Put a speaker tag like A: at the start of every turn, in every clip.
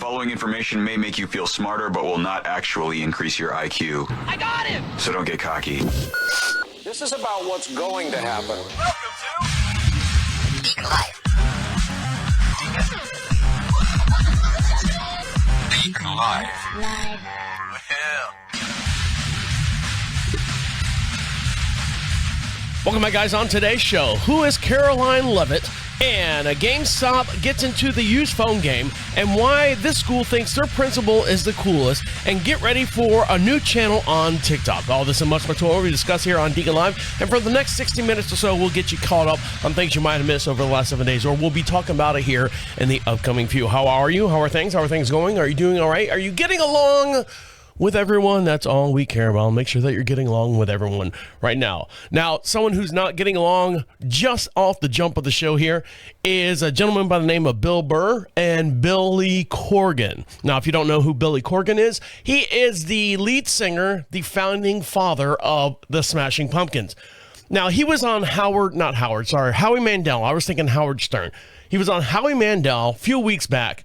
A: following information may make you feel smarter, but will not actually increase your IQ.
B: I got him!
A: So don't get cocky.
C: This is about what's going to happen.
B: Welcome to
D: DeaconLive.
A: DeaconLive.
D: Live.
E: Welcome back, guys. On today's show, who is Caroline Levitt? And a GameStop gets into the used phone game and why this school thinks their principal is the coolest. And get ready for a new channel on TikTok. All this and much more we discuss here on DeaconLive. And for the next 60 minutes or so, we'll get you caught up on things you might have missed over the last 7 days, or we'll be talking about it here in the upcoming few. How are you? How are things? How are things going? Are you doing all right? Are you getting along with everyone? That's all we care about. Make sure that you're getting along with everyone right now. Now, someone who's not getting along just off the jump of the show here is a gentleman by the name of Bill Burr and Billy Corgan. Now, if you don't know who Billy Corgan is, he is the lead singer, the founding father of the Smashing Pumpkins. Now, he was on Howie Mandel. I was thinking Howard Stern. He was on Howie Mandel a few weeks back,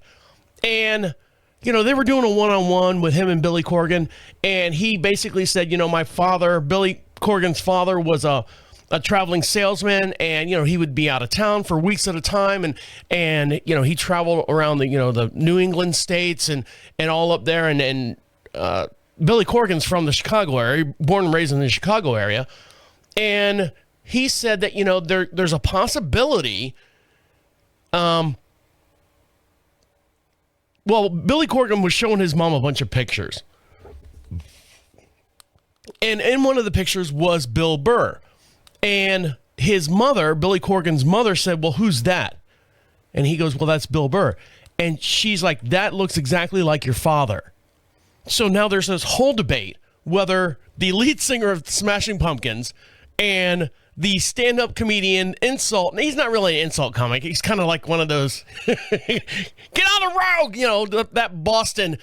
E: and you know, they were doing a one-on-one with him and Billy Corgan, and he basically said, you know, my father, Billy Corgan's father, was a traveling salesman, and, you know, he would be out of town for weeks at a time, and you know, he traveled around the, you know, the New England states and all up there, and Billy Corgan's from the Chicago area, born and raised in the Chicago area, and he said that, you know, there's a possibility, well, Billy Corgan was showing his mom a bunch of pictures. And in one of the pictures was Bill Burr. And his mother, Billy Corgan's mother, said, well, who's that? And he goes, well, that's Bill Burr. And she's like, that looks exactly like your father. So now there's this whole debate whether the lead singer of Smashing Pumpkins and the stand-up comedian insult, and he's not really an insult comic, he's kind of like one of those get on the road, you know, that Boston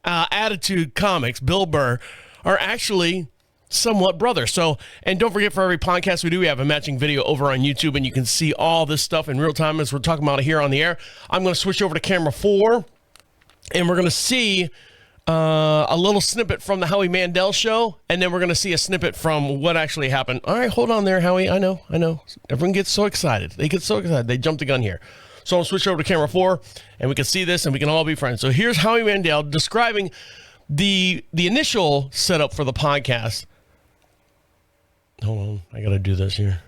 E: attitude comics, Bill Burr, are actually somewhat brothers. So, and don't forget, for every podcast we do, we have a matching video over on YouTube, and you can see all this stuff in real time as we're talking about it here on the air. I'm going to switch over to camera 4, and we're going to see a little snippet from the Howie Mandel show, and then we're going to see a snippet from what actually happened. All right, hold on there, Howie. I know. Everyone gets so excited. They get so excited. They jump the gun here. So I'll switch over to camera 4, and we can see this, and we can all be friends. So here's Howie Mandel describing the initial setup for the podcast. Hold on. I got to do this here.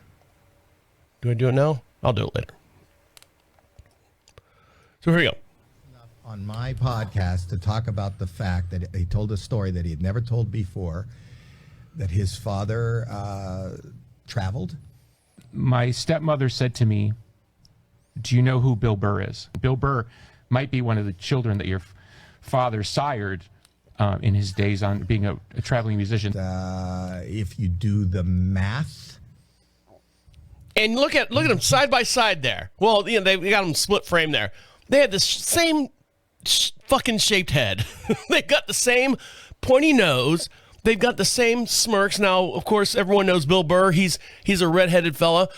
E: Do I do it now? I'll do it later. So here we go.
F: On my podcast to talk about the fact that he told a story that he had never told before, that his father traveled.
G: My stepmother said to me, do you know who Bill Burr is? Bill Burr might be one of the children that your father sired in his days on being a traveling musician.
F: If you do the math.
E: And look at them side by side there. Well, you know, they got them split frame there. They had the same fucking shaped head. They've got the same pointy nose. They've got the same smirks. Now, of course, everyone knows Bill Burr. He's a redheaded fella.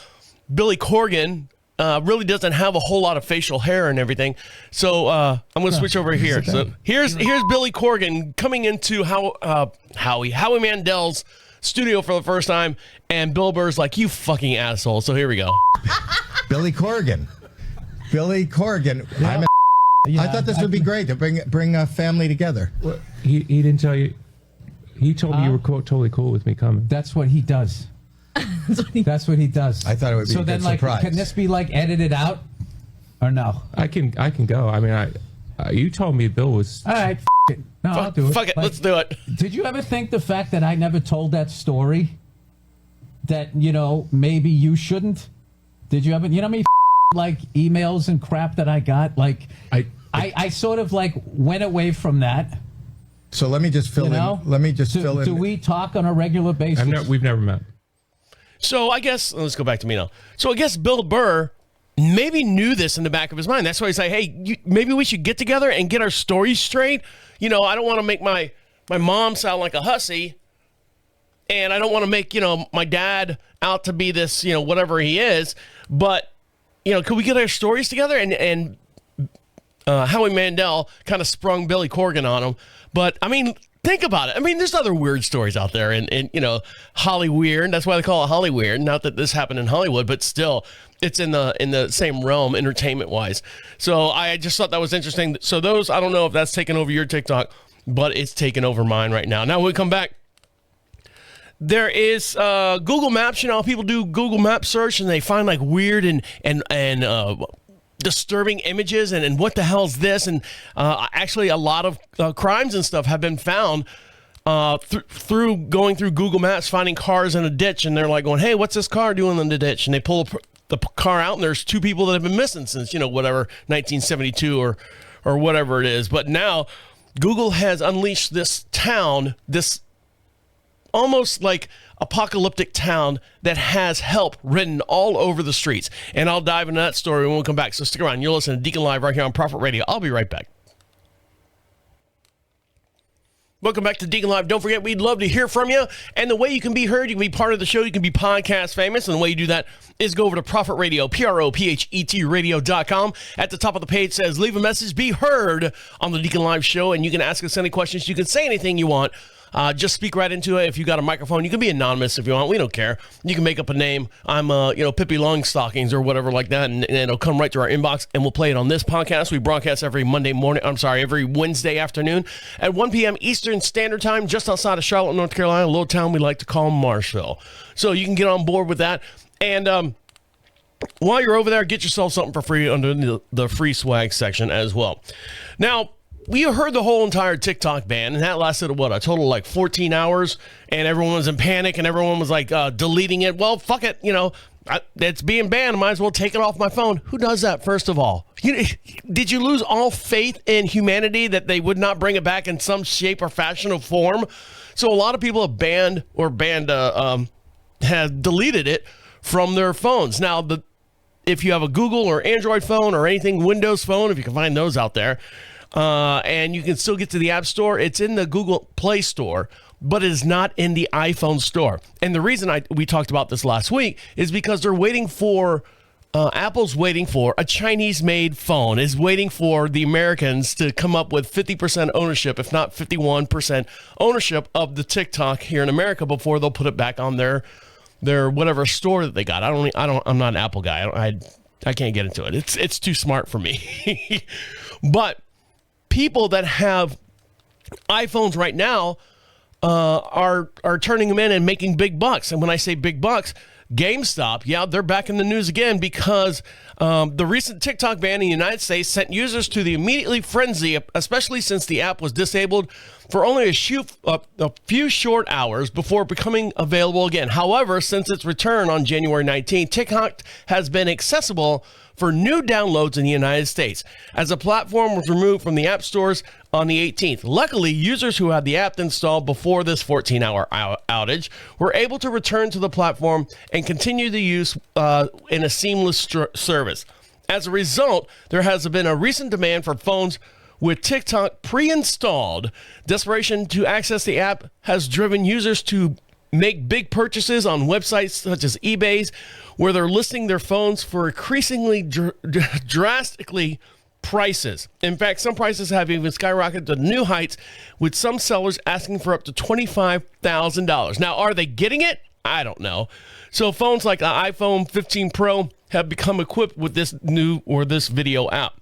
E: Billy Corgan really doesn't have a whole lot of facial hair and everything. So I'm going to switch over here. So here's Billy Corgan coming into Howie Mandel's studio for the first time, and Bill Burr's like, you fucking asshole. So here we go.
F: Billy Corgan. Yeah. I thought this would be great to bring a family together.
G: Well, he didn't tell you. He told me you were totally cool with me coming.
H: That's what he does. That's what he does.
F: I thought it would be a good surprise.
H: Can this be like edited out or no?
G: I can go. I mean, you told me Bill was.
H: All right, it. No, I'll do it.
E: Fuck it, let's do it.
H: Did you ever think the fact that I never told that story, that, you know, maybe you shouldn't? Did you ever, you know how many like emails and crap that I got? Like, I sort of like went away from that.
F: So let me just fill in. Let me just fill in.
H: Do we talk on a regular basis?
G: We've never met.
E: So I guess, let's go back to me now. So I guess Bill Burr maybe knew this in the back of his mind. That's why he's like, hey, maybe we should get together and get our stories straight. You know, I don't want to make my mom sound like a hussy. And I don't want to make, you know, my dad out to be this, you know, whatever he is. But, you know, could we get our stories together? And Howie Mandel kind of sprung Billy Corgan on him. But, I mean, think about it. I mean, there's other weird stories out there and you know, Hollyweird. That's why they call it Hollyweird. Not that this happened in Hollywood, but still, it's in the same realm entertainment-wise. So I just thought that was interesting. So those, I don't know if that's taken over your TikTok, but it's taken over mine right now. Now, when we come back, there is Google Maps. You know, people do Google Map search and they find like weird and disturbing images and what the hell is this? And actually, a lot of crimes and stuff have been found through going through Google Maps, finding cars in a ditch, and they're like going, "Hey, what's this car doing in the ditch?" And they pull the car out, and there's 2 people that have been missing since, you know, whatever 1972 or whatever it is. But now Google has unleashed this town, this almost like apocalyptic town that has help written all over the streets. And I'll dive into that story when we come back. So stick around. You're listening to Deacon Live right here on Prophet Radio. I'll be right back. Welcome back to Deacon Live. Don't forget, we'd love to hear from you. And the way you can be heard, you can be part of the show, you can be podcast famous. And the way you do that is go over to Prophet Radio, PROPHET radio.com. At the top of the page says, leave a message, be heard on the Deacon Live show. And you can ask us any questions. You can say anything you want. Just speak right into it. If you got a microphone, you can be anonymous if you want. We don't care. You can make up a name. I'm, Pippi Longstockings or whatever like that, and it'll come right to our inbox, and we'll play it on this podcast. We broadcast every every Wednesday afternoon at 1 p.m. Eastern Standard Time, just outside of Charlotte, North Carolina, a little town we like to call Marshville. So you can get on board with that. And while you're over there, get yourself something for free under the free swag section as well. Now, we heard the whole entire TikTok ban, and that lasted, a total of like 14 hours, and everyone was in panic, and everyone was like deleting it. Well, fuck it, it's being banned. I might as well take it off my phone. Who does that, first of all? Did you lose all faith in humanity that they would not bring it back in some shape or fashion or form? So a lot of people have deleted it from their phones. Now, if you have a Google or Android phone or anything, Windows phone, if you can find those out there, and you can still get to the App Store. It's in the Google Play Store, but it is not in the iPhone store. And the reason we talked about this last week is because they're waiting for, Apple's waiting for a Chinese-made phone, is waiting for the Americans to come up with 50% ownership, if not 51% ownership of the TikTok here in America before they'll put it back on their whatever store that they got. I'm not an Apple guy. I can't get into it. It's too smart for me. But people that have iPhones right now are turning them in and making big bucks. And when I say big bucks, GameStop, they're back in the news again because the recent TikTok ban in the United States sent users to the immediately frenzy, especially since the app was disabled for only a few short hours before becoming available again. However, since its return on January 19, TikTok has been accessible for new downloads in the United States, as the platform was removed from the app stores on the 18th. Luckily, users who had the app installed before this 14-hour outage were able to return to the platform and continue the use in a seamless service. As a result, there has been a recent demand for phones with TikTok pre-installed. Desperation to access the app has driven users to make big purchases on websites such as eBay's, where they're listing their phones for increasingly drastically prices. In fact, some prices have even skyrocketed to new heights, with some sellers asking for up to $25,000. Now, are they getting it? I don't know. So phones like the iPhone 15 Pro have become equipped with this video app.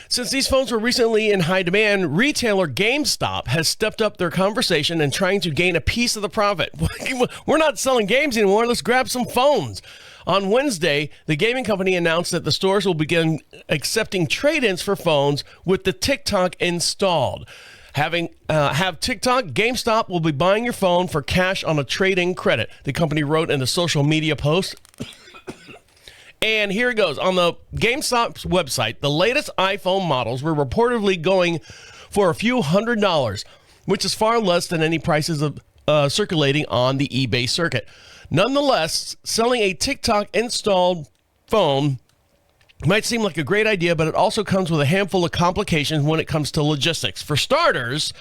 E: Since these phones were recently in high demand, retailer GameStop has stepped up their conversation and trying to gain a piece of the profit. We're not selling games anymore. Let's grab some phones. On Wednesday, the gaming company announced that the stores will begin accepting trade-ins for phones with the TikTok installed. Have TikTok, GameStop will be buying your phone for cash on a trade-in credit, the company wrote in a social media post. And here it goes. On the GameStop's website, the latest iPhone models were reportedly going for a few $100s, which is far less than any prices of circulating on the eBay circuit. Nonetheless, selling a TikTok-installed phone might seem like a great idea, but it also comes with a handful of complications when it comes to logistics. For starters,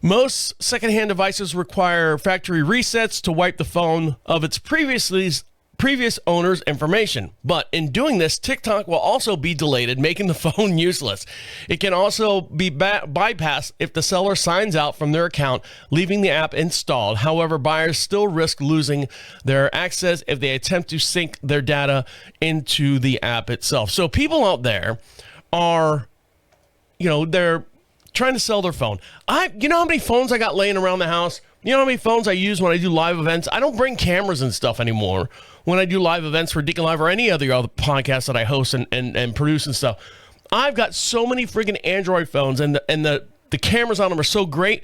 E: most secondhand devices require factory resets to wipe the phone of its previous owner's information. But in doing this, TikTok will also be deleted, making the phone useless. It can also be bypassed if the seller signs out from their account, leaving the app installed. However, buyers still risk losing their access if they attempt to sync their data into the app itself. So people out there are, they're trying to sell their phone. You know how many phones I got laying around the house? You know how many phones I use when I do live events? I don't bring cameras and stuff anymore when I do live events for DeaconLive or any other podcasts that I host and produce and stuff. I've got so many freaking Android phones, and the cameras on them are so great.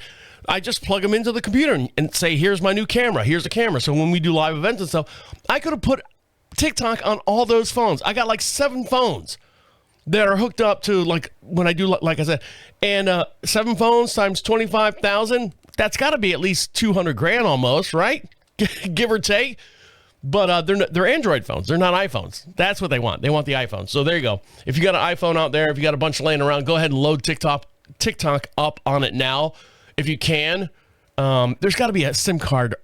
E: I just plug them into the computer and say, here's my new camera. Here's the camera. So when we do live events and stuff, I could have put TikTok on all those phones. I got like 7 phones that are hooked up to, like, when I do, like I said, and 7 phones times 25,000, that's got to be at least $200,000 almost, right? Give or take. But they're Android phones. They're not iPhones. That's what they want. They want the iPhone. So there you go. If you got an iPhone out there, if you got a bunch laying around, go ahead and load TikTok up on it now if you can. There's got to be a SIM card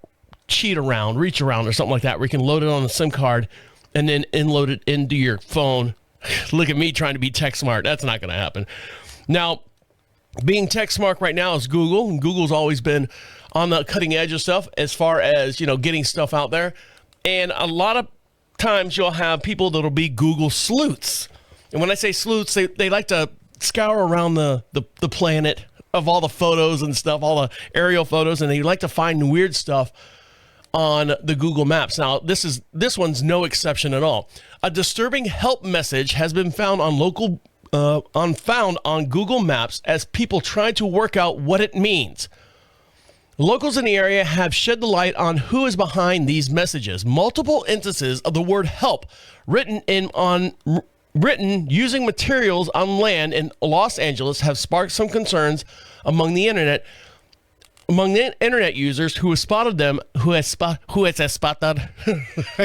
E: reach around or something like that where you can load it on the SIM card and then load it into your phone. Look at me trying to be tech smart. That's not going to happen. Now, being tech smart right now is Google, and Google's always been on the cutting edge of stuff as far as, getting stuff out there. And a lot of times you'll have people that'll be Google sleuths. And when I say sleuths, they like to scour around the planet of all the photos and stuff, all the aerial photos, and they like to find weird stuff on the Google Maps. Now, this one's no exception at all. A disturbing help message has been found on Google Maps as people try to work out what it means. Locals in the area have shed the light on who is behind these messages. Multiple instances of the word help written using materials on land in Los Angeles have sparked some concerns among the internet users who have spotted them, I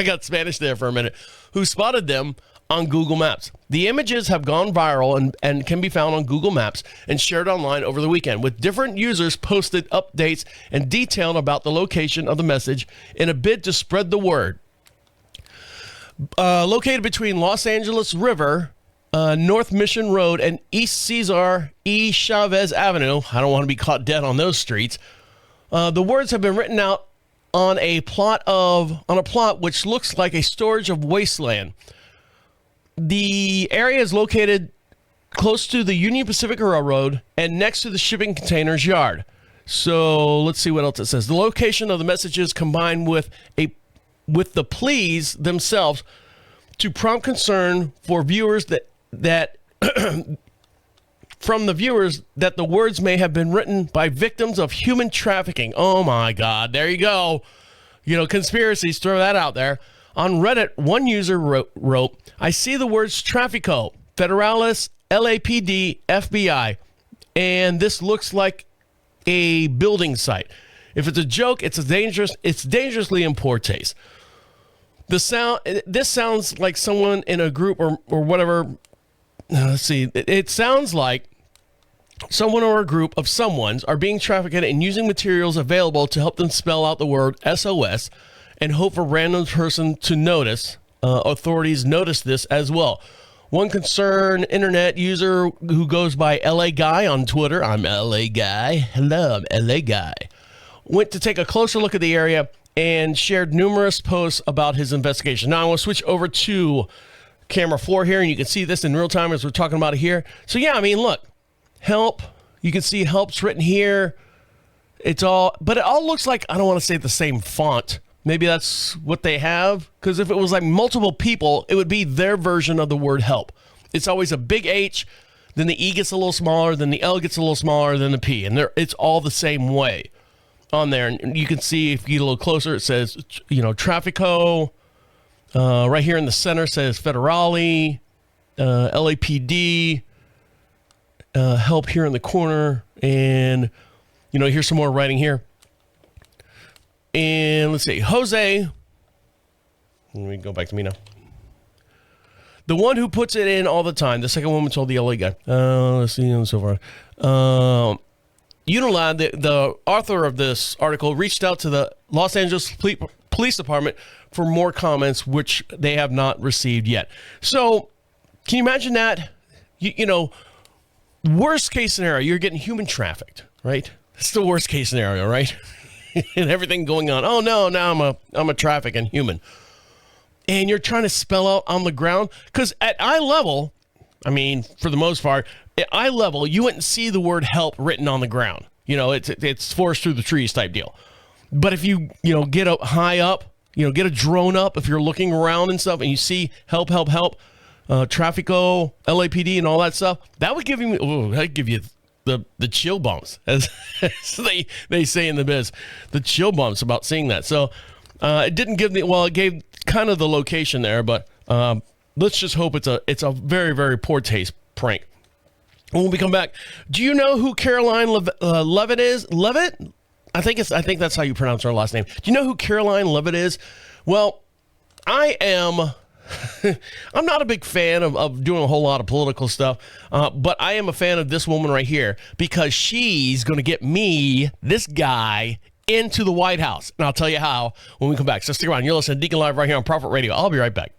E: got Spanish there for a minute, who spotted them on Google Maps. The images have gone viral and can be found on Google Maps and shared online over the weekend, with different users posted updates and detail about the location of the message in a bid to spread the word. Located between Los Angeles River, North Mission Road, and East Cesar E. Chavez Avenue. I don't want to be caught dead on those streets. The words have been written out on a plot which looks like a storage of wasteland. The area is located close to the Union Pacific Railroad and next to the shipping containers yard. So let's see what else it says. The location of the messages combined with the pleas themselves to prompt concern for viewers that from the viewers that the words may have been written by victims of human trafficking. Oh my God, there you go. Conspiracies, throw that out there. On Reddit, one user wrote, I see the words Trafico, Federalis, LAPD, FBI, and this looks like a building site. If it's a joke, it's dangerously in poor taste. This sounds like someone in a group or whatever. Let's see. It sounds like someone or a group of someones are being trafficked and using materials available to help them spell out the word SOS and hope for random person to notice. Authorities notice this as well. One concerned internet user who goes by LA Guy on Twitter, I'm LA Guy, hello, I'm LA Guy, went to take a closer look at the area and shared numerous posts about his investigation. Now I want to switch over to camera 4 here, and you can see this in real time as we're talking about it here. So yeah, I mean, look, help. You can see help's written here. But it all looks like, I don't want to say the same font. Maybe that's what they have, because if it was like multiple people, it would be their version of the word help. It's always a big H, then the E gets a little smaller, then the L gets a little smaller, then the P, and it's all the same way on there. And you can see, if you get a little closer, it says, Trafico. Right here in the center says Federale, LAPD, help here in the corner, and here's some more writing here. And let's see, Jose. Let me go back to me now. The one who puts it in all the time. The second woman told the LA guy. Let's see, and so far. UNILAD, the author of this article, reached out to the Los Angeles Police Department for more comments, which they have not received yet. So can you imagine that? You know, worst case scenario, you're getting human trafficked, right? It's the worst case scenario, right? And everything going on. Oh no, now I'm a trafficking human. And you're trying to spell out on the ground, because at eye level, I mean, for the most part, at eye level, you wouldn't see the word help written on the ground. You know, it's forest through the trees type deal. But if you get up high up, get a drone up, if you're looking around and stuff, and you see help, Traffico, LAPD, and all that stuff, that would give you the chill bumps, as they say in the biz, the chill bumps about seeing that. So it didn't give it gave kind of the location there, but let's just hope it's a very, very poor taste prank. When we come back, do you know who Caroline Levitt is? Levitt? I think that's how you pronounce her last name. Do you know who Caroline Levitt is? Well, I am. I'm not a big fan of doing a whole lot of political stuff, but I am a fan of this woman right here, because she's going to get me, this guy, into the White House. And I'll tell you how when we come back. So stick around. You're listening to Deacon Live right here on Prophet Radio. I'll be right back.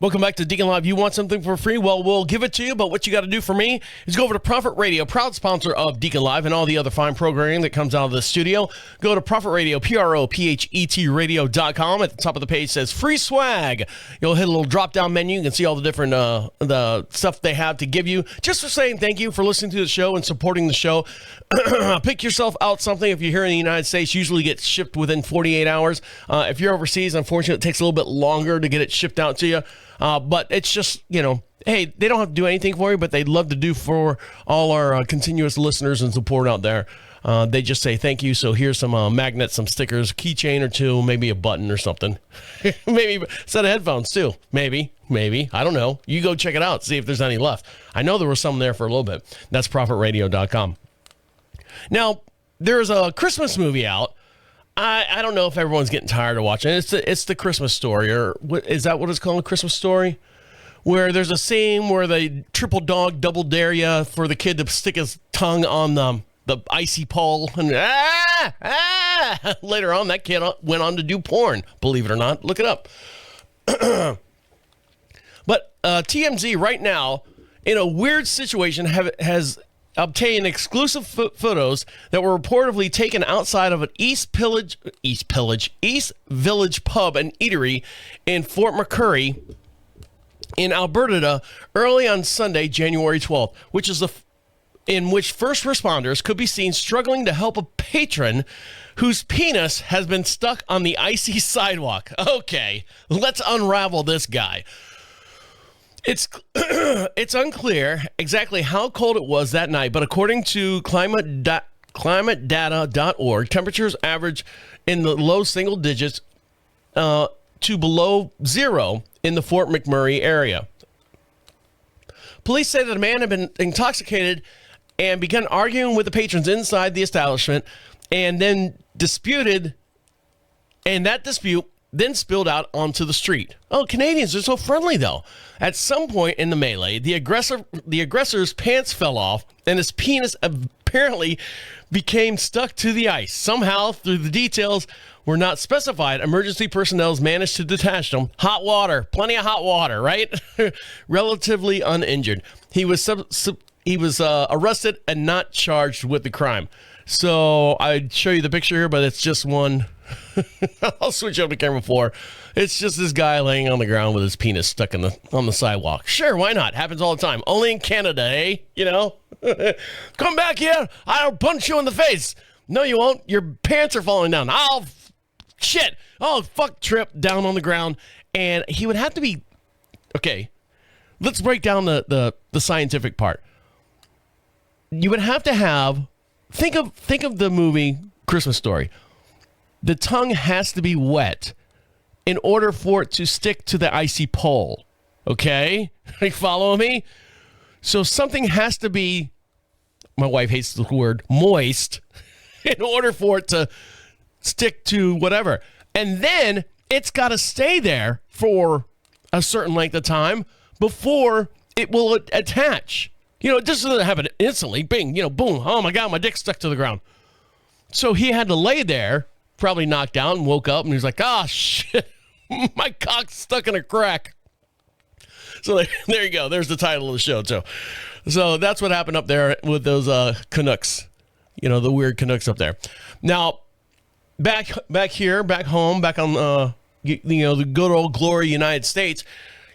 E: Welcome back to Deacon Live. You want something for free? Well, we'll give it to you, but what you got to do for me is go over to Prophet Radio, proud sponsor of Deacon Live and all the other fine programming that comes out of the studio. Go to Prophet Radio, PROPHET radio.com. At the top of the page says free swag. You'll hit a little drop-down menu. You can see all the different the stuff they have to give you. Just for saying thank you for listening to the show and supporting the show. Pick yourself out something. If you're here in the United States, usually gets shipped within 48 hours. If you're overseas, unfortunately, it takes a little bit longer to get it shipped out to you. But it's just, hey, they don't have to do anything for you, but they'd love to do for all our continuous listeners and support out there. They just say thank you. So here's some magnets, some stickers, keychain or two, maybe a button or something. Maybe a set of headphones too. Maybe. I don't know. You go check it out. See if there's any left. I know there was some there for a little bit. That's prophetradio.com. Now, there's a Christmas movie out. I don't know if everyone's getting tired of watching it. It's the Christmas Story, or is that what it's called, a Christmas Story? Where there's a scene where they triple dog, double dare you for the kid to stick his tongue on the icy pole. And later on, that kid went on to do porn, believe it or not. Look it up. But TMZ right now, in a weird situation, has obtained exclusive photos that were reportedly taken outside of an East Village pub and eatery in Fort McMurray in Alberta early on Sunday, January 12th, in which first responders could be seen struggling to help a patron whose penis has been stuck on the icy sidewalk. Okay, let's unravel this guy. It's unclear exactly how cold it was that night, but according to climatedata.org, temperatures average in the low single digits to below zero in the Fort McMurray area. Police say that a man had been intoxicated and began arguing with the patrons inside the establishment, and then disputed, and that dispute then spilled out onto the street. Oh, Canadians are so friendly, though. At some point in the melee, the aggressor's pants fell off, and his penis apparently became stuck to the ice. Somehow, through the details were not specified, emergency personnel managed to detach him. Hot water, plenty of hot water, right? Relatively uninjured. He was arrested and not charged with the crime. So I'd show you the picture here, but it's just one. I'll switch up to camera 4. It's just this guy laying on the ground with his penis stuck on the sidewalk. Sure, why not? Happens all the time. Only in Canada, eh? Come back here. I'll punch you in the face. No, you won't. Your pants are falling down. Shit. Oh, fuck, trip down on the ground. And he would have to be, okay, let's break down the scientific part. You would have to have, think of the movie Christmas Story. The tongue has to be wet in order for it to stick to the icy pole. Okay? Are you following me? So something has to be, my wife hates the word, moist, in order for it to stick to whatever. And then it's got to stay there for a certain length of time before it will attach. It just doesn't happen instantly. Bing, boom. Oh my God, my dick's stuck to the ground. So he had to lay there, probably knocked out, and woke up, and he was like, "Ah, shit, my cock's stuck in a crack." So there you go. There's the title of the show, too. So that's what happened up there with those Canucks. The weird Canucks up there. Now, back home, back on the good old glory United States.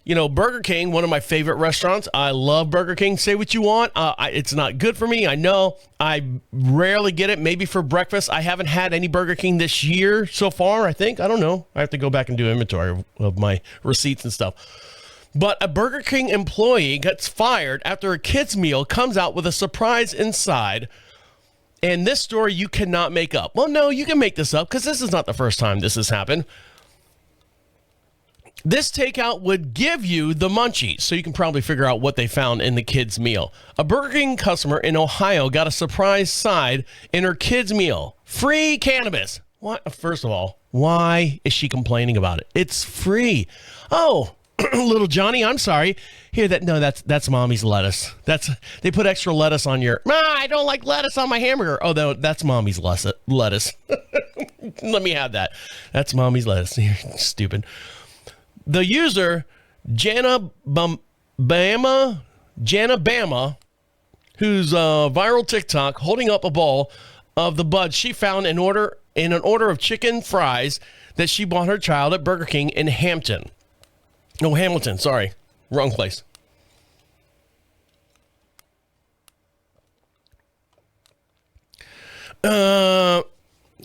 E: Burger King, one of my favorite restaurants. I love Burger King. Say what you want. It's not good for me. I know. I rarely get it. Maybe for breakfast. I haven't had any Burger King this year so far, I think. I don't know. I have to go back and do inventory of my receipts and stuff. But a Burger King employee gets fired after a kid's meal comes out with a surprise inside. And this story you cannot make up. Well, no, you can make this up because this is not the first time this has happened. This takeout would give you the munchies, so you can probably figure out what they found in the kid's meal. A Burger King customer in Ohio got a surprise side in her kid's meal. Free cannabis. What? First of all, why is she complaining about it? It's free. Oh, little Johnny, I'm sorry. Here, that's mommy's lettuce. They put extra lettuce on your. I don't like lettuce on my hamburger. Oh, no, that's mommy's lettuce. Let me have that. That's mommy's lettuce. You're stupid. The user, Jana Bama, who's viral TikTok, holding up a bowl of the buds she found in an order of chicken fries that she bought her child at Burger King in Hamilton. Sorry. Wrong place.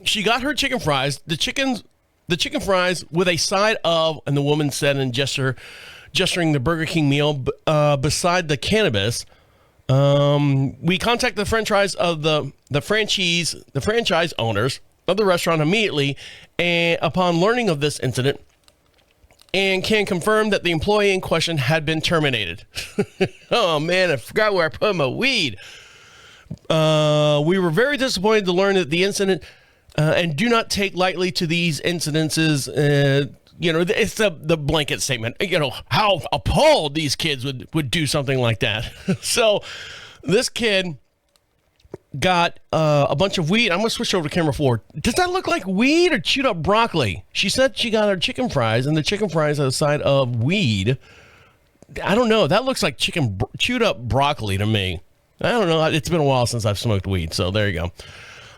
E: She got her chicken fries. The chicken fries with a side of, and the woman said in gesturing the Burger King meal beside the cannabis. We contacted the franchise of the franchise owners of the restaurant immediately, and upon learning of this incident, and can confirm that the employee in question had been terminated. Oh man, I forgot where I put my weed. We were very disappointed to learn that the incident. And do not take lightly to these incidences. It's the blanket statement. How appalled these kids would do something like that. So this kid got a bunch of weed. I'm going to switch over to camera 4. Does that look like weed or chewed up broccoli? She said she got her chicken fries, and the chicken fries on the side of weed. I don't know. That looks like chewed up broccoli to me. I don't know. It's been a while since I've smoked weed, so there you go.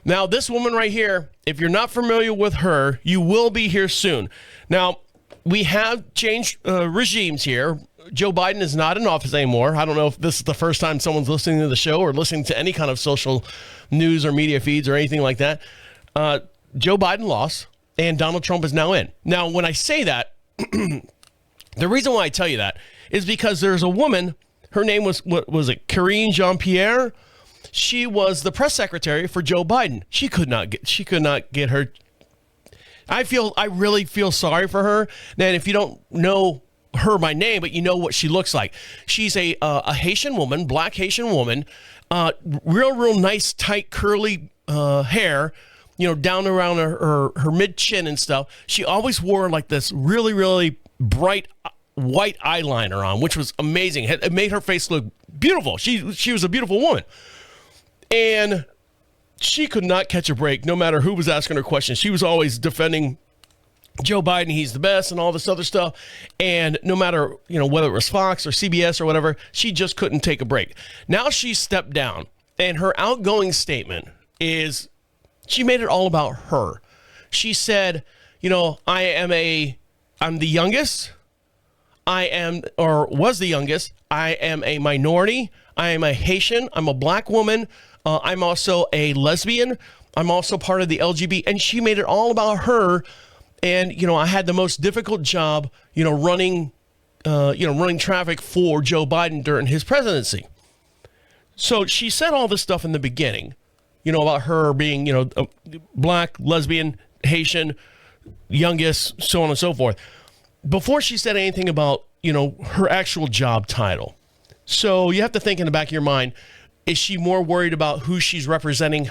E: Now, this woman right here, if you're not familiar with her, you will be here soon. Now, we have changed regimes here. Joe Biden is not in office anymore. I don't know if this is the first time someone's listening to the show or listening to any kind of social news or media feeds or anything like that. Joe Biden lost, and Donald Trump is now in. Now, when I say that, the reason why I tell you that is because there's a woman. Her name was, what was it, Karine Jean-Pierre? She was the press secretary for Joe Biden. She could not get her. I really feel sorry for her. And if you don't know her by name, but you know what she looks like, she's a Haitian woman, black Haitian woman, real nice, tight, curly hair, down around her mid chin and stuff. She always wore like this really bright white eyeliner on, which was amazing. It made her face look beautiful. She was a beautiful woman. And she could not catch a break no matter who was asking her questions. She was always defending Joe Biden, he's the best, and all this other stuff. And no matter, whether it was Fox or CBS or whatever, she just couldn't take a break. Now she stepped down, and her outgoing statement is she made it all about her. She said, I'm the youngest. Was the youngest. I am a minority. I am a Haitian. I'm a black woman. I'm also a lesbian. I'm also part of the LGBT. And she made it all about her. And, I had the most difficult job, running traffic for Joe Biden during his presidency. So she said all this stuff in the beginning, about her being, black, lesbian, Haitian, youngest, so on and so forth, before she said anything about, her actual job title. So you have to think in the back of your mind, is she more worried about who she's representing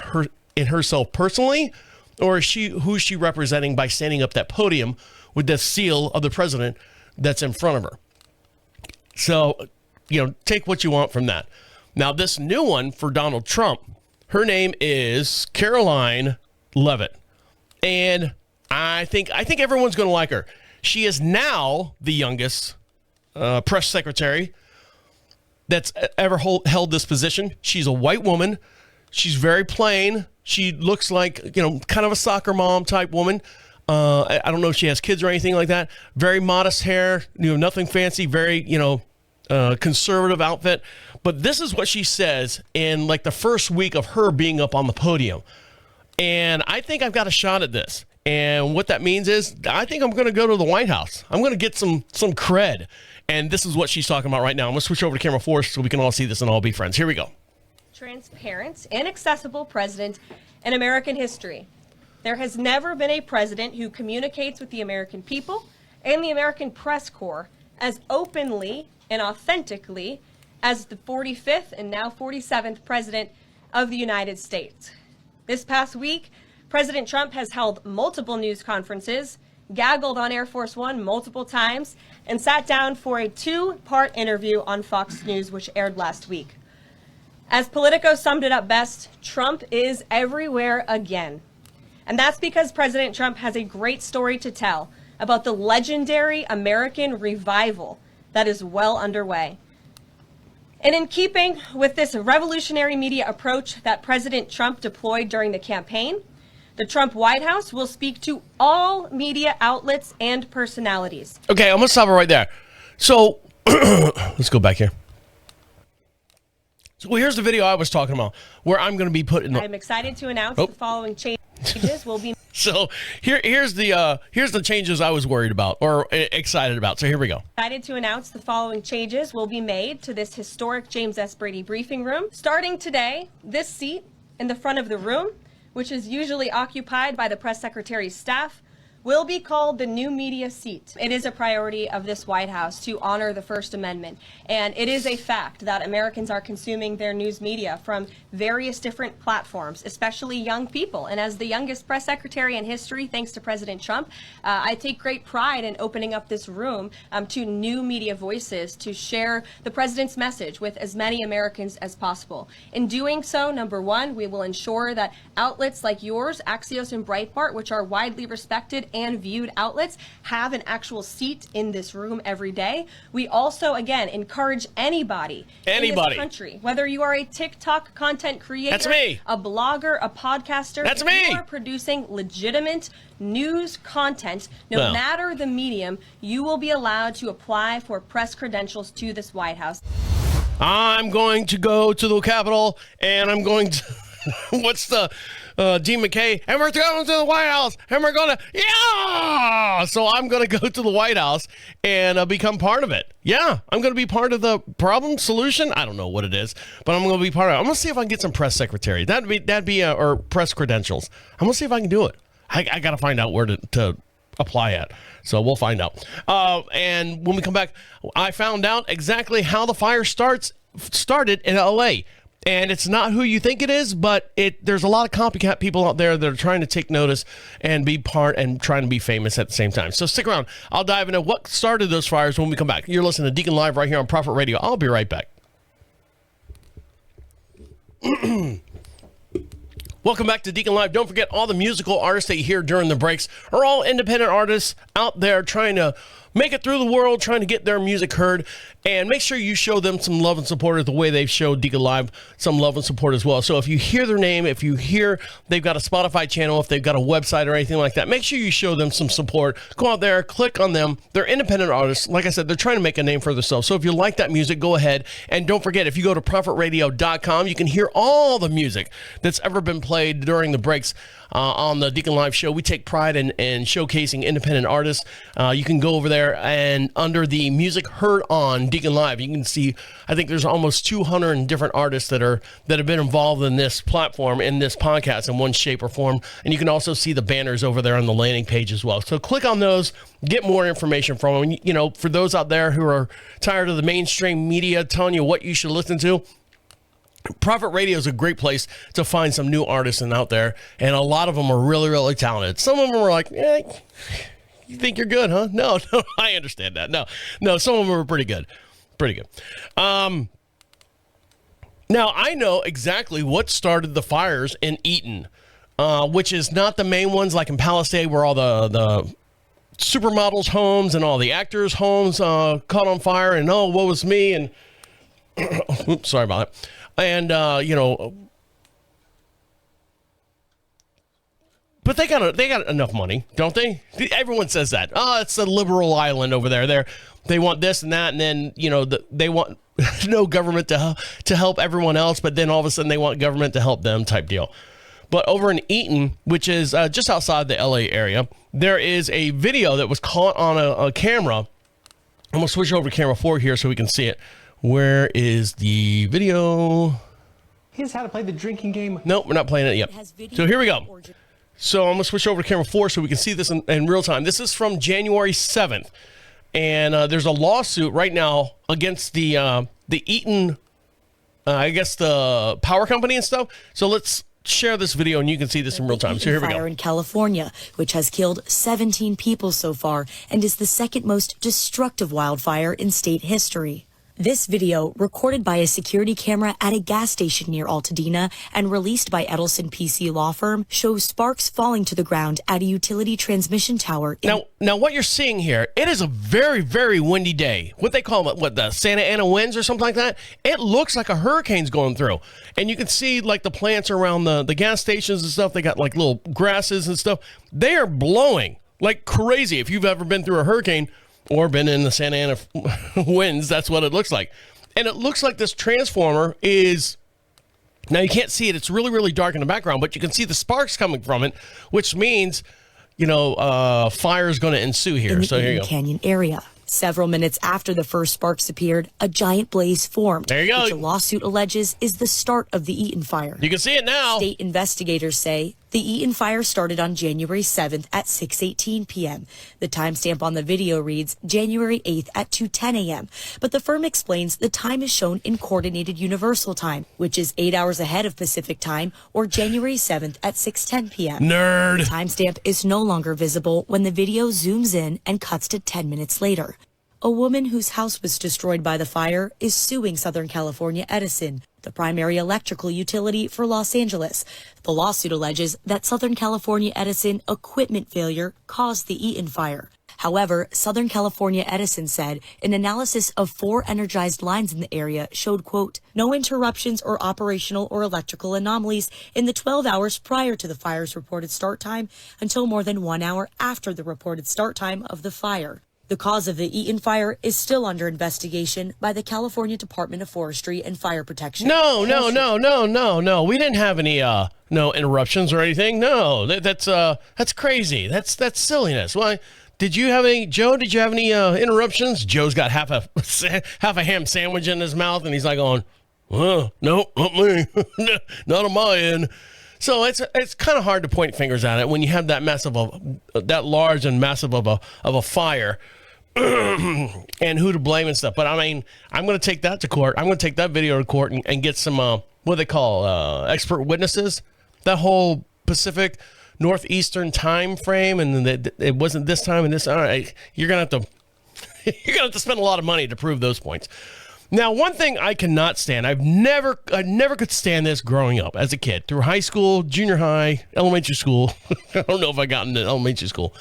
E: herself personally, or is who's she representing by standing up that podium with the seal of the president that's in front of her? So, take what you want from that. Now, this new one for Donald Trump, her name is Caroline Leavitt. And I think everyone's going to like her. She is now the youngest press secretary that's ever held this position. She's a white woman. She's very plain. She looks like, kind of a soccer mom type woman. I don't know if she has kids or anything like that. Very modest hair, nothing fancy, very, conservative outfit. But this is what she says in like the first week of her being up on the podium. And I think I've got a shot at this. And what that means is I think I'm going to go to the White House. I'm going to get some cred. And this is what she's talking about right now. I'm going to switch over to camera 4 so we can all see this and all be friends. Here we go.
B: Transparent and accessible president in American history. There has never been a president who communicates with the American people and the American press corps as openly and authentically as the 45th and now 47th president of the United States. This past week, President Trump has held multiple news conferences, gaggled on Air Force One multiple times, and sat down for a 2-part interview on Fox News, which aired last week. As Politico summed it up best, Trump is everywhere again. And that's because President Trump has a great story to tell about the legendary American revival that is well underway. And in keeping with this revolutionary media approach that President Trump deployed during the campaign, the Trump White House will speak to all media outlets and personalities.
E: Okay, I'm going to stop it right there. So let's go back here. So here's the video I was talking about where I'm going to be putting.
B: I'm excited to announce the following changes will be.
E: So here's the changes I was worried about or excited about. So here we go.
B: Excited to announce the following changes will be made to this historic James S. Brady briefing room. Starting today, this seat in the front of the room, which is usually occupied by the press secretary's staff, will be called the new media seat. It is a priority of this White House to honor the First Amendment. And it is a fact that Americans are consuming their news media from various different platforms, especially young people. And as the youngest press secretary in history, thanks to President Trump, I take great pride in opening up this room to new media voices to share the president's message with as many Americans as possible. In doing so, number one, we will ensure that outlets like yours, Axios and Breitbart, which are widely respected and viewed outlets, have an actual seat in this room every day. We also, again, encourage anybody in this country, whether you are a TikTok content creator,
E: that's me,
B: a blogger, a podcaster,
E: that's
B: if
E: me,
B: you are producing legitimate news content, no matter the medium, you will be allowed to apply for press credentials to this White House.
E: I'm going to go to the Capitol and I'm going to what's the Dean McKay, and we're going to the White House, and we're going to, so I'm going to go to the White House and become part of it. Yeah, I'm going to be part of the problem, solution. I don't know what it is, but I'm going to be part of it. I'm going to see if I can get some press secretary. That'd be or press credentials. I'm going to see if I can do it. I got to find out where to apply at. So we'll find out. And when we come back, I found out exactly how the fire started in LA. And it's not who you think it is, but there's a lot of copycat people out there that are trying to take notice and be part and trying to be famous at the same time. So stick around. I'll dive into what started those fires when we come back. You're listening to Deacon Live right here on Prophet Radio. I'll be right back. Welcome back to Deacon Live. Don't forget, all the musical artists that you hear during the breaks are all independent artists out there trying to make it through the world, trying to get their music heard. And make sure you show them some love and support the way they've showed Deacon Live some love and support as well. So if you hear their name, if you hear they've got a Spotify channel, if they've got a website or anything like that, make sure you show them some support. Go out there, click on them. They're independent artists. Like I said, they're trying to make a name for themselves. So if you like that music, go ahead. And don't forget, if you go to prophetradio.com, you can hear all the music that's ever been played during the breaks on the Deacon Live show. We take pride in showcasing independent artists. You can go over there and under the music heard on Deacon Live, you can see, I think there's almost 200 different artists that have been involved in this platform, in this podcast in one shape or form. And you can also see the banners over there on the landing page as well. So click on those, get more information from them. You know, for those out there who are tired of the mainstream media telling you what you should listen to, Prophet Radio is a great place to find some new artists out there, and a lot of them are really, really talented. Some of them are like, you think you're good, huh? No, I understand that. No, some of them are pretty good. Now, I know exactly what started the fires in Eaton. which is not the main ones like in Palisade where all the supermodels' homes and all the actors' homes caught on fire and oh, woe was me and oops, sorry about that. And you know, but they got enough money, don't they? Everyone says that. Oh, it's a liberal island over there. They want this and that, and then you know they want no government to help everyone else, but then all of a sudden they want government to help them type deal. But over in Eaton, which is just outside the LA area, there is a video that was caught on a camera. I'm going to switch over to camera 4 here so we can see it. Where is the video?
I: Here's how to play the drinking game.
E: Nope, we're not playing it yet. So here we go. So I'm going to switch over to camera 4 so we can see this in real time. This is from January 7th. And there's a lawsuit right now against the Eaton, I guess the power company and stuff. So let's share this video and you can see this in real time. So here we go.
J: Fire in California, which has killed 17 people so far and is the second most destructive wildfire in state history. This video, recorded by a security camera at a gas station near Altadena and released by Edelson PC law firm, shows sparks falling to the ground at a utility transmission tower.
E: Now what you're seeing here, it is a very, very windy day. What they call it, what, the Santa Ana winds or something like that? It looks like a hurricane's going through. And you can see like the plants around the gas stations and stuff. They got like little grasses and stuff. They are blowing like crazy. If you've ever been through a hurricane, or been in the Santa Ana winds, that's what it looks like. And it looks like this transformer is, now you can't see it, it's really, really dark in the background, but you can see the sparks coming from it, which means, you know, fire is going to ensue here.
J: In the
E: so here you go.
J: Canyon area. Several minutes after the first sparks appeared, a giant blaze formed.
E: There you go.
J: Which a lawsuit alleges is the start of the Eaton fire.
E: You can see it now.
J: State investigators say the Eaton fire started on January 7th at 6:18 p.m. The timestamp on the video reads January 8th at 2:10 a.m. But the firm explains the time is shown in Coordinated Universal Time, which is 8 hours ahead of Pacific Time, or January 7th at 6:10 p.m.
E: Nerd.
J: The timestamp is no longer visible when the video zooms in and cuts to 10 minutes later. A woman whose house was destroyed by the fire is suing Southern California Edison, the primary electrical utility for Los Angeles. The lawsuit alleges that Southern California Edison equipment failure caused the Eaton fire. However, Southern California Edison said an analysis of 4 energized lines in the area showed, quote, no interruptions or operational or electrical anomalies in the 12 hours prior to the fire's reported start time until more than 1 hour after the reported start time of the fire. The cause of the Eaton fire is still under investigation by the California Department of Forestry and Fire Protection.
E: No. We didn't have any no interruptions or anything. No, that's crazy. That's silliness. Why? Did you have any, Joe? Did you have any interruptions? Joe's got half a ham sandwich in his mouth, and he's like going, "No, not me, not on my end." So it's kind of hard to point fingers at it when you have that massive that large and massive of a fire. And who to blame and stuff. But I mean, I'm going to take that to court. I'm going to take that video to court and get some, what they call, expert witnesses. That whole Pacific Northeastern time frame, and it wasn't this time and this. All right, you're going to have to spend a lot of money to prove those points. Now, one thing I cannot stand, I never could stand this growing up as a kid, through high school, junior high, elementary school. I don't know if I got into elementary school.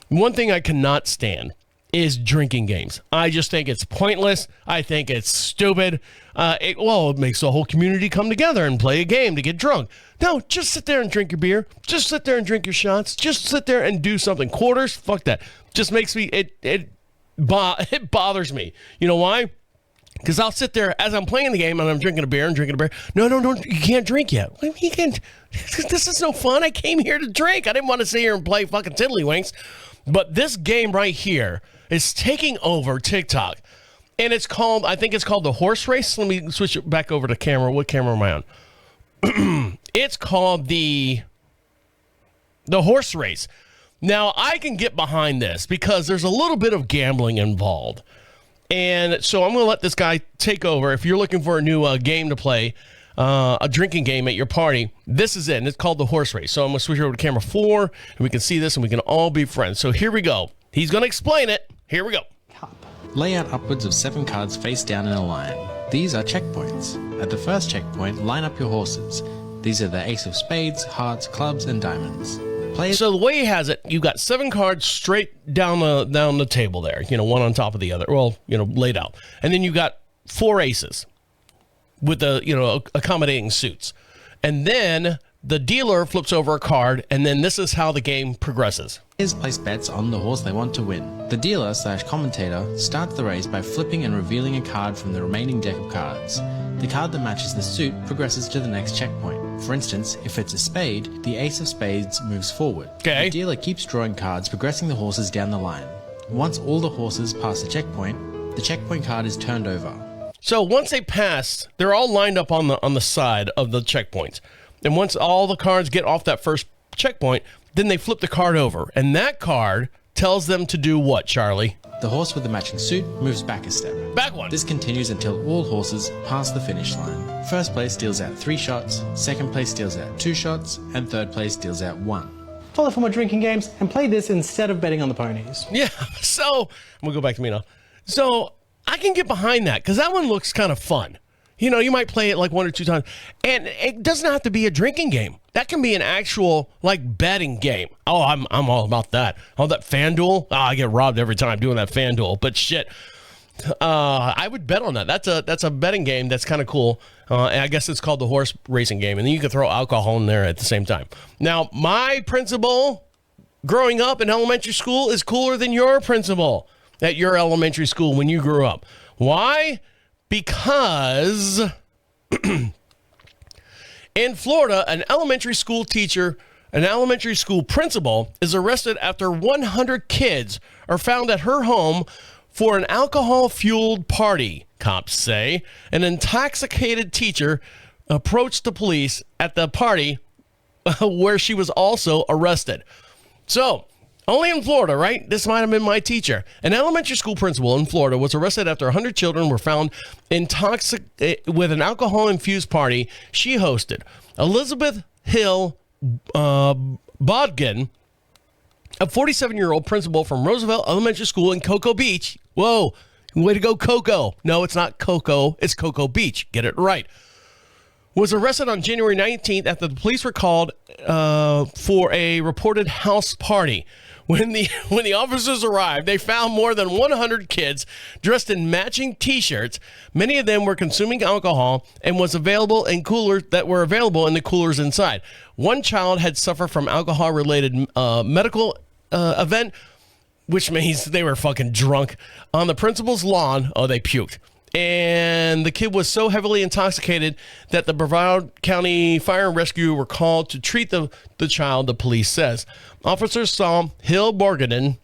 E: One thing I cannot stand is drinking games. I just think it's pointless. I think it's stupid. It makes the whole community come together and play a game to get drunk. No, just sit there and drink your beer. Just sit there and drink your shots. Just sit there and do something. Quarters, fuck that. Just makes me, it bothers me. You know why? Because I'll sit there as I'm playing the game and I'm drinking a beer. No, you can't drink yet. You can't. This is no fun. I came here to drink. I didn't want to sit here and play fucking tiddlywinks. But this game right here is taking over TikTok. And I think it's called the horse race. Let me switch it back over to camera. What camera am I on? It's called the horse race. Now, I can get behind this because there's a little bit of gambling involved. And so I'm going to let this guy take over. If you're looking for a new game to play, a drinking game at your party, this is it. And it's called the horse race. So I'm going to switch over to camera 4, and we can see this, and we can all be friends. So here we go. He's going to explain it. Here we go.
K: Lay out upwards of 7 cards face down in a line. These are checkpoints. At the first checkpoint, line up your horses. These are the ace of spades, hearts, clubs, and diamonds. Players.
E: So the way he has it, you've got 7 cards straight down the table there, one on top of the other. Well, laid out. And then you've got 4 aces with the, accommodating suits. And then the dealer flips over a card, and then this is how the game progresses.
K: Players place bets on the horse they want to win. The dealer/commentator starts the race by flipping and revealing a card from the remaining deck of cards. The card that matches the suit progresses to the next checkpoint. For instance, if it's a spade, the ace of spades moves forward.
E: Okay.
K: The dealer keeps drawing cards, progressing the horses down the line. Once all the horses pass the checkpoint card is turned over.
E: So once they pass, they're all lined up on the side of the checkpoints. And once all the cards get off that first checkpoint, then they flip the card over. And that card tells them to do what, Charlie?
K: The horse with the matching suit moves back a step.
E: Back one.
K: This continues until all horses pass the finish line. First place deals out 3 shots, second place deals out 2 shots, and third place deals out 1.
I: Follow for more drinking games and play this instead of betting on the ponies.
E: Yeah, so I'm going to go back to me now. So I can get behind that because that one looks kind of fun. You might play it like 1 or 2 times. And it doesn't have to be a drinking game. That can be an actual, betting game. Oh, I'm all about that. Oh, that FanDuel. Oh, I get robbed every time doing that FanDuel. But shit, I would bet on that. That's a betting game that's kind of cool. And I guess it's called the horse racing game. And then you can throw alcohol in there at the same time. Now, my principal growing up in elementary school is cooler than your principal at your elementary school when you grew up. Why? Because in Florida, an elementary school principal is arrested after 100 kids are found at her home for an alcohol-fueled party, cops say. An intoxicated teacher approached the police at the party where she was also arrested. So, only in Florida, right? This might have been my teacher. An elementary school principal in Florida was arrested after 100 children were found intoxicated with an alcohol-infused party she hosted. Elizabeth Hill Bodkin, a 47-year-old principal from Roosevelt Elementary School in Cocoa Beach. Whoa, way to go, Cocoa. No, it's not Cocoa, it's Cocoa Beach. Get it right. Was arrested on January 19th after the police were called for a reported house party. When the officers arrived, they found more than 100 kids dressed in matching T-shirts. Many of them were consuming alcohol and was available in coolers that were available in the coolers inside. One child had suffered from alcohol-related medical event, which means they were fucking drunk on the principal's lawn. Oh, they puked. And the kid was so heavily intoxicated that the Brevard County Fire and Rescue were called to treat the child, the police says. Officers saw Hill Borgaden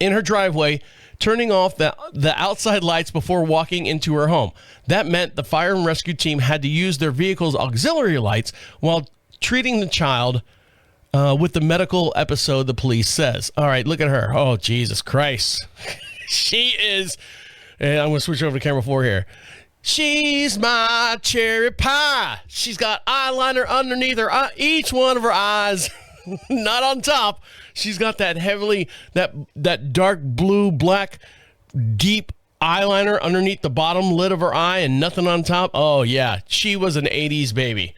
E: in her driveway turning off the outside lights before walking into her home. That meant the fire and rescue team had to use their vehicle's auxiliary lights while treating the child with the medical episode, the police says. All right, look at her. Oh, Jesus Christ. She is... And I'm going to switch over to camera 4 here. She's my cherry pie. She's got eyeliner underneath her each one of her eyes, not on top. She's got that that dark blue, black, deep eyeliner underneath the bottom lid of her eye and nothing on top. Oh, yeah. She was an 80s baby.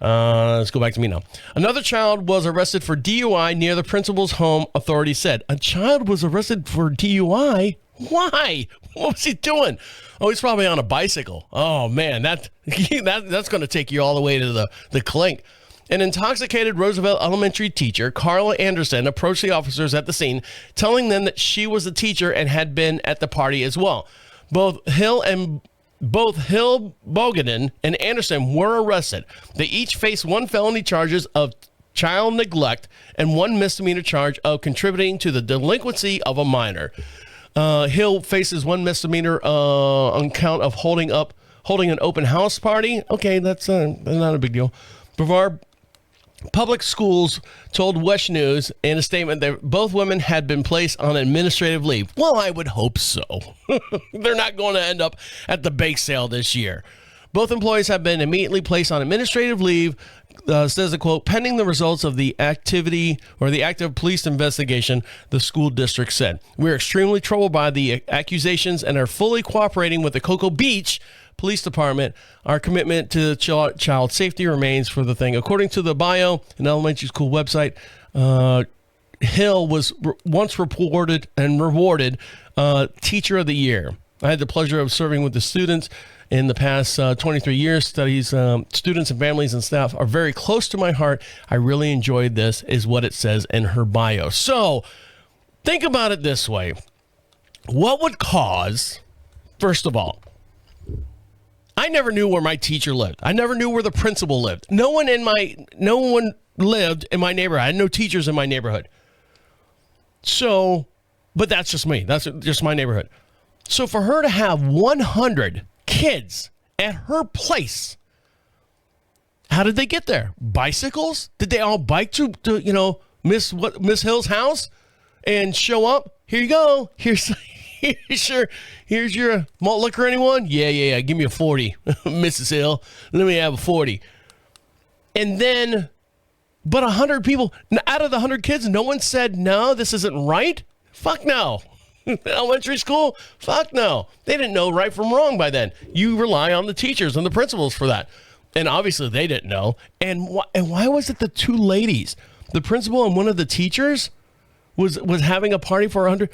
E: Let's go back to me now. Another child was arrested for DUI near the principal's home, authorities said. A child was arrested for DUI? Why? What was he doing? Oh, he's probably on a bicycle. Oh, man, that's going to take you all the way to the clink. An intoxicated Roosevelt Elementary teacher, Carla Anderson, approached the officers at the scene, telling them that she was a teacher and had been at the party as well. Both Hill, Bogaden, and Anderson were arrested. They each faced 1 felony charges of child neglect and 1 misdemeanor charge of contributing to the delinquency of a minor. Hill faces 1 misdemeanor on count of holding an open house party. Okay, that's not a big deal. Brevard Public Schools told West News in a statement that both women had been placed on administrative leave. Well, I would hope so. They're not going to end up at the bake sale this year. Both employees have been immediately placed on administrative leave, says the quote, pending the results of the active police investigation, the school district said. We're extremely troubled by the accusations and are fully cooperating with the Cocoa Beach Police Department. Our commitment to child safety remains for the thing. According to the bio, an elementary school website, Hill was once reported and rewarded Teacher of the Year. I had the pleasure of serving with the students in the past 23 years. Studies, students and families and staff are very close to my heart. I really enjoyed this, is what it says in her bio. So think about it this way. What would cause, first of all, I never knew where my teacher lived. I never knew where the principal lived. No one lived in my neighborhood. I had no teachers in my neighborhood. So, but that's just me. That's just my neighborhood. So for her to have 100 kids at her place, how did they get there? Bicycles? Did they all bike to Miss Hill's house and show up? Here you go. Here's your malt liquor, anyone? Yeah. Give me a 40, Mrs. Hill. Let me have a 40. And then, but 100 people, out of the 100 kids, no one said, no, this isn't right? Fuck no. Elementary school? Fuck no. They didn't know right from wrong by then. You rely on the teachers and the principals for that. And obviously they didn't know. And why was it the two ladies, the principal and one of the teachers, was having a party for 100?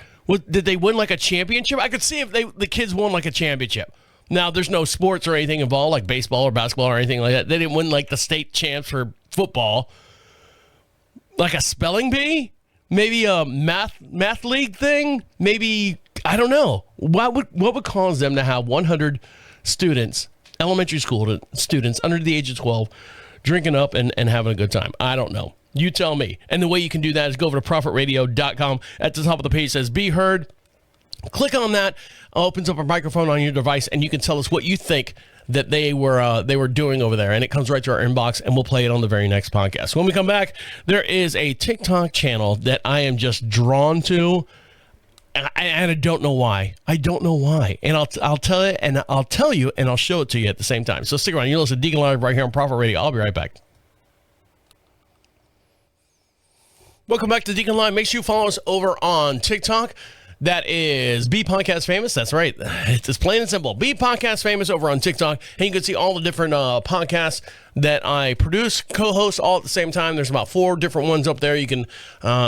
E: Did they win like a championship? I could see if the kids won like a championship. Now, there's no sports or anything involved, like baseball or basketball or anything like that. They didn't win like the state champs for football. Like a spelling bee? Maybe a math league thing? Maybe, I don't know. What would cause them to have 100 students, elementary school students under the age of 12, drinking up and having a good time? I don't know. You tell me. And the way you can do that is go over to profitradio.com. At the top of the page says Be Heard. Click on that. Opens up a microphone on your device, and you can tell us what you think that they were doing over there, and it comes right to our inbox, and we'll play it on the very next podcast. When we come back, there is a TikTok channel that I am just drawn to, and I don't know why. I don't know why, and I'll tell you, and I'll show it to you at the same time. So stick around. You listen to Deacon Live right here on Profit Radio. I'll be right back. Welcome back to Deacon Live. Make sure you follow us over on TikTok. That is Be Podcast Famous. That's right. It's just plain and simple. Be Podcast Famous over on TikTok. And you can see all the different podcasts that I produce, co-host all at the same time. There's about 4 different ones up there. You can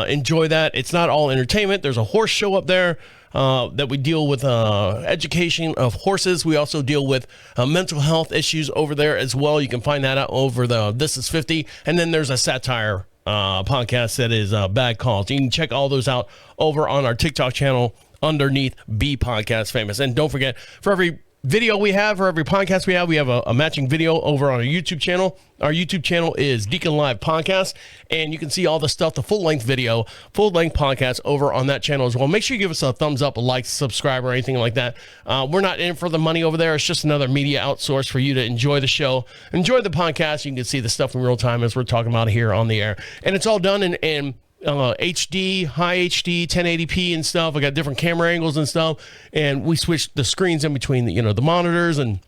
E: enjoy that. It's not all entertainment. There's a horse show up there that we deal with education of horses. We also deal with mental health issues over there as well. You can find that out over the This Is 50. And then there's a satire podcast that is Bad Calls. You can check all those out over on our TikTok channel underneath Be Podcast Famous. And don't forget, for every video we have, for every podcast we have a matching video over on our YouTube channel. Our YouTube channel is Deacon Live Podcast, and you can see all the stuff, the full-length video, full-length podcast over on that channel as well. Make sure you give us a thumbs up, a like, subscribe, or anything like that. We're not in for the money over there. It's just another media outsource for you to enjoy the show, enjoy the podcast. You can see the stuff in real time as we're talking about here on the air. And it's all done in HD, high HD, 1080p and stuff. I got different camera angles and stuff, and we switched the screens in between the monitors and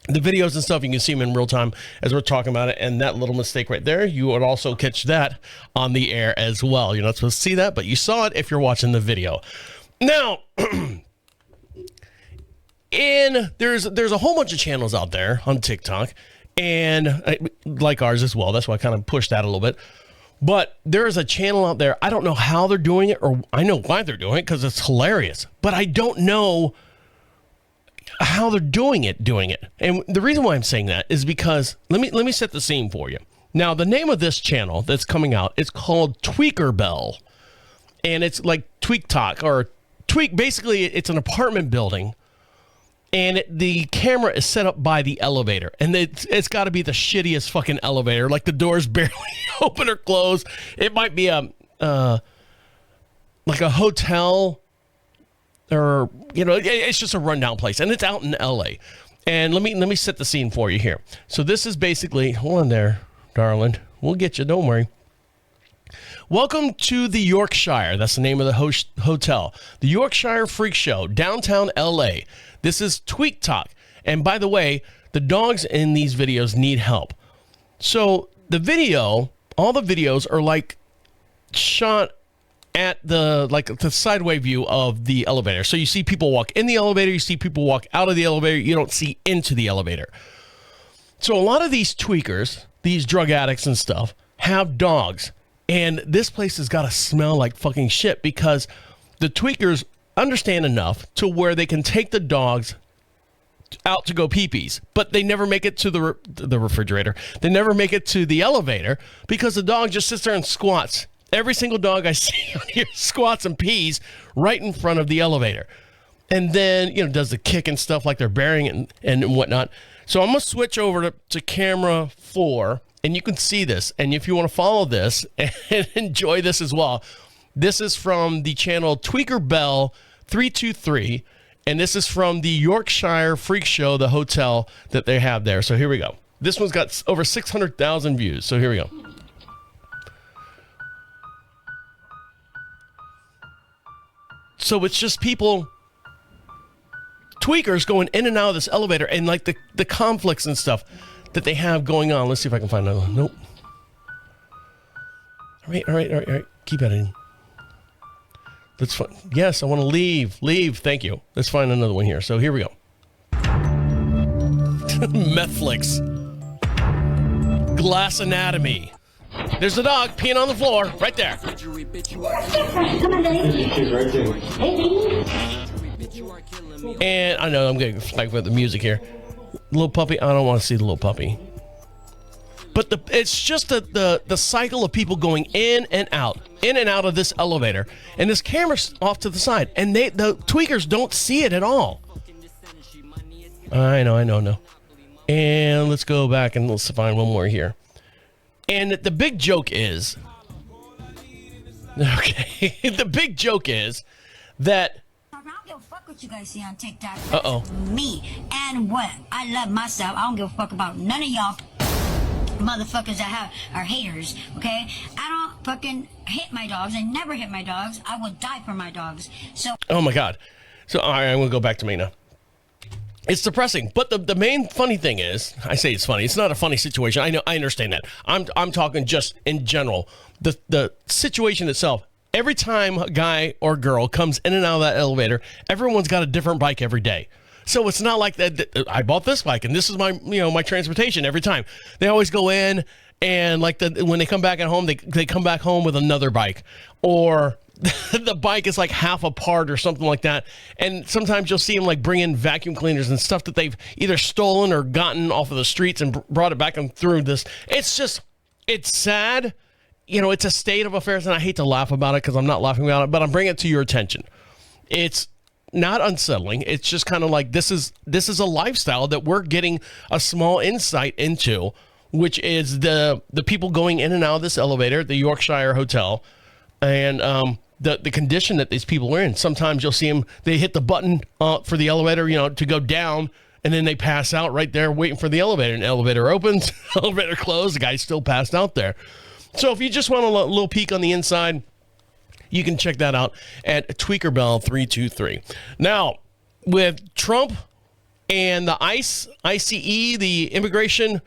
E: the videos and stuff. You can see them in real time as we're talking about it. And that little mistake right there, you would also catch that on the air as well. You're not supposed to see that, but you saw it if you're watching the video. Now, there's a whole bunch of channels out there on TikTok, and like ours as well. That's why I kind of pushed that a little bit. But there is a channel out there. I don't know how they're doing it, or I know why they're doing it because it's hilarious. But I don't know how they're doing it. And the reason why I'm saying that is because let me set the scene for you. Now, the name of this channel that's coming out is called Tweakerbell, and it's like Tweak Talk or Tweak. Basically, it's an apartment building, and the camera is set up by the elevator, and it's got to be the shittiest fucking elevator. Like the doors barely open or close. It might be like a hotel. Or, it's just a rundown place, and it's out in LA. And let me set the scene for you here. So this is basically, hold on there, darling. We'll get you, don't worry. Welcome to the Yorkshire. That's the name of the hotel. The Yorkshire Freak Show, downtown LA. This is Tweak Talk. And by the way, the dogs in these videos need help. So all the videos are like shot at the sideway view of the elevator. So you see people walk in the elevator, you see people walk out of the elevator, you don't see into the elevator. So a lot of these tweakers, these drug addicts and stuff, have dogs. And this place has got to smell like fucking shit because the tweakers understand enough to where they can take the dogs out to go pee-pees, but they never make it to the refrigerator. They never make it to the elevator because the dog just sits there and squats. Every single dog I see on here squats and pees right in front of the elevator. And then, does the kick and stuff like they're burying it and whatnot. So I'm going to switch over to camera 4, and you can see this. And if you want to follow this and enjoy this as well, this is from the channel Tweakerbell 323, and this is from the Yorkshire Freak Show, the hotel that they have there. So here we go. This one's got over 600,000 views. So here we go. So it's just people, tweakers going in and out of this elevator and like the conflicts and stuff that they have going on. Let's see if I can find another one. Nope. All right. Keep editing. That's fine. Yes, I want to leave. Leave. Thank you. Let's find another one here. So here we go. Metflix. Glass Anatomy. There's the dog peeing on the floor right there. And I know I'm getting flagged with the music here. Little puppy. I don't want to see the little puppy. But it's just the cycle of people going in and out of this elevator, and this camera's off to the side, and the tweakers don't see it at all. I know. And let's go back and let's find one more here. And the big joke is, okay, the big joke is that.
D: I don't give a fuck what you guys see on TikTok.
E: Uh-oh.
D: Me and what? I love myself. I don't give a fuck about none of y'all motherfuckers that are haters, okay? I don't fucking hit my dogs. I never hit my dogs. I would die for my dogs. So. Oh my
E: God. So all right, I'm gonna go back to me now. It's depressing, but the main funny thing is, I say it's funny. It's not a funny situation. I know, I understand that. I'm talking just in general. The situation itself. Every time a guy or girl comes in and out of that elevator, everyone's got a different bike every day. So it's not like that. I bought this bike and this is my my transportation every time. They always go in and when they come back at home, they come back home with another bike, or the bike is like half apart or something like that. And sometimes you'll see them like bring in vacuum cleaners and stuff that they've either stolen or gotten off of the streets and brought it back and through this. It's sad. It's a state of affairs, and I hate to laugh about it because I'm not laughing about it, but I'm bringing it to your attention. It's not unsettling. It's just kind of like this is a lifestyle that we're getting a small insight into, which is the people going in and out of this elevator at the Yorkshire Hotel, and the condition that these people are in. Sometimes you'll see them, they hit the button for the elevator, to go down, and then they pass out right there waiting for the elevator. And the elevator opens, elevator closed, the guy's still passed out there. So if you just want a little peek on the inside, you can check that out at Tweakerbell 323. Now, with Trump and the ICE, the immigration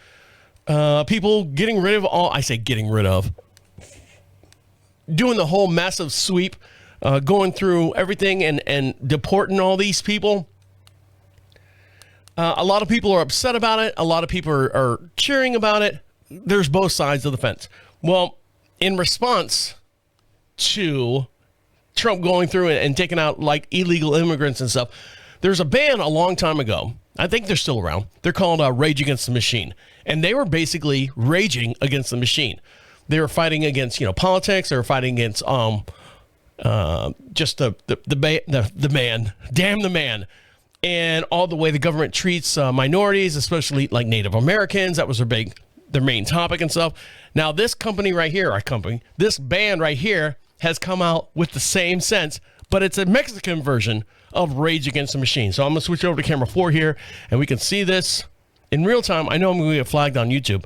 E: people getting rid of all, I say getting rid of, doing the whole massive sweep, going through everything and deporting all these people. A lot of people are upset about it. A lot of people are cheering about it. There's both sides of the fence. Well, in response to Trump going through and taking out like illegal immigrants and stuff, there's a band a long time ago. I think they're still around. They're called Rage Against the Machine. And they were basically raging against the machine. They were fighting against, politics. They were fighting against just the man. Damn the man. And all the way the government treats minorities, especially like Native Americans. That was their main topic and stuff. Now this company right here, this band right here has come out with the same sense, but it's a Mexican version of Rage Against the Machine. So I'm going to switch over to camera 4 here, and we can see this in real time. I know I'm going to get flagged on YouTube,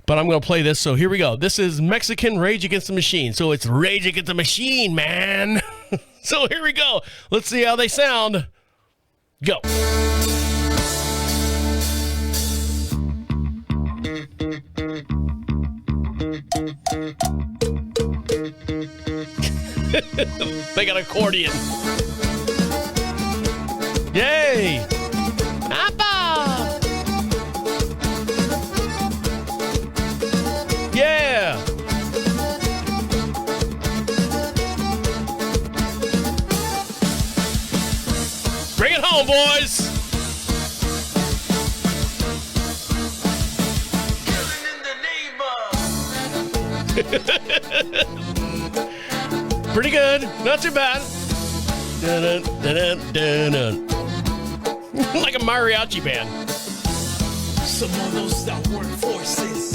E: but I'm going to play this. So here we go. This is Mexican Rage Against the Machine. So it's Rage Against the Machine, man. So here we go. Let's see how they sound. Go. They got accordion. Yay! Appa! Yeah! Bring it home, boys! Pretty good. Not too bad. Dun, dun, dun, dun. Like a mariachi band.
L: Some of those that work forces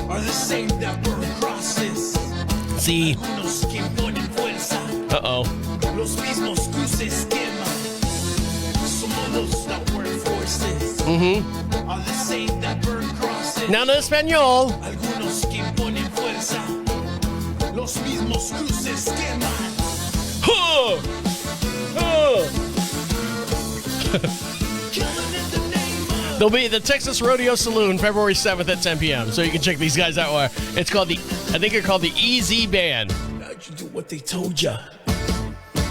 L: are the same that burn crosses.
E: See. Uh-oh.
L: Los mismos cruces queman. Some of those that work forces are the same that burn crosses.
E: Now in Espanol.
L: Algunos que imponen fuerza. Los mismos cruces queman.
E: Huh. Huh. They'll be at the Texas Rodeo Saloon February 7th at 10 p.m. So you can check these guys out. It's called I think they're called the EZ Band.
L: Now you do what they told ya.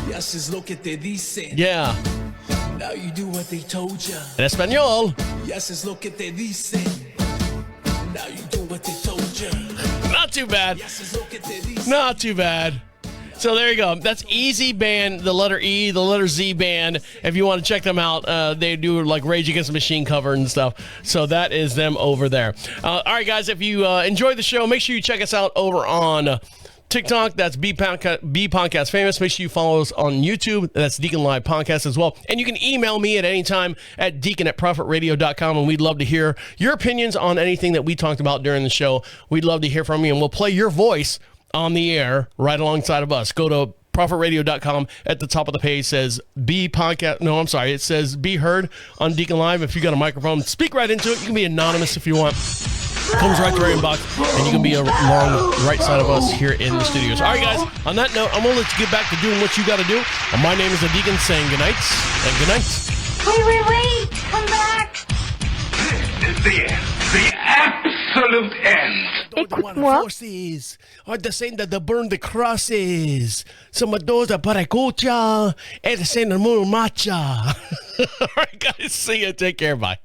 L: Yes, es lo que te dicen.
E: Yeah.
L: Now you do what they told ya.
E: En Espanol.
L: Yes, es lo que te dicen. Now you do what they told ya.
E: Not too bad.
L: Yes, es lo que te dicen.
E: Not too bad. So there you go. That's EZ Band, the letter E, the letter Z Band. If you want to check them out, they do like Rage Against the Machine cover and stuff. So that is them over there. All right, guys, if you enjoyed the show, make sure you check us out over on TikTok. That's B Podcast Famous. Make sure you follow us on YouTube. That's DeaconLive Podcast as well. And you can email me at any time at deacon@profitradio.com, and we'd love to hear your opinions on anything that we talked about during the show. We'd love to hear from you, and we'll play your voice on the air right alongside of us. Go to profitradio.com. At the top of the page says it says be heard on Deacon Live. If you got a microphone, speak right into it. You can be anonymous if you want. It comes right to your inbox, and you can be along the right side of us here in the studios. All right, guys, on that note, I'm going to let you get back to doing what you got to do. My name is the Deacon saying good night and good night.
M: Wait, come back.
L: The absolute end.
E: The forces are the same that burn the crosses. Some of those are paracucha and the same the moon matcha. All right, guys, see you. Take care. Bye.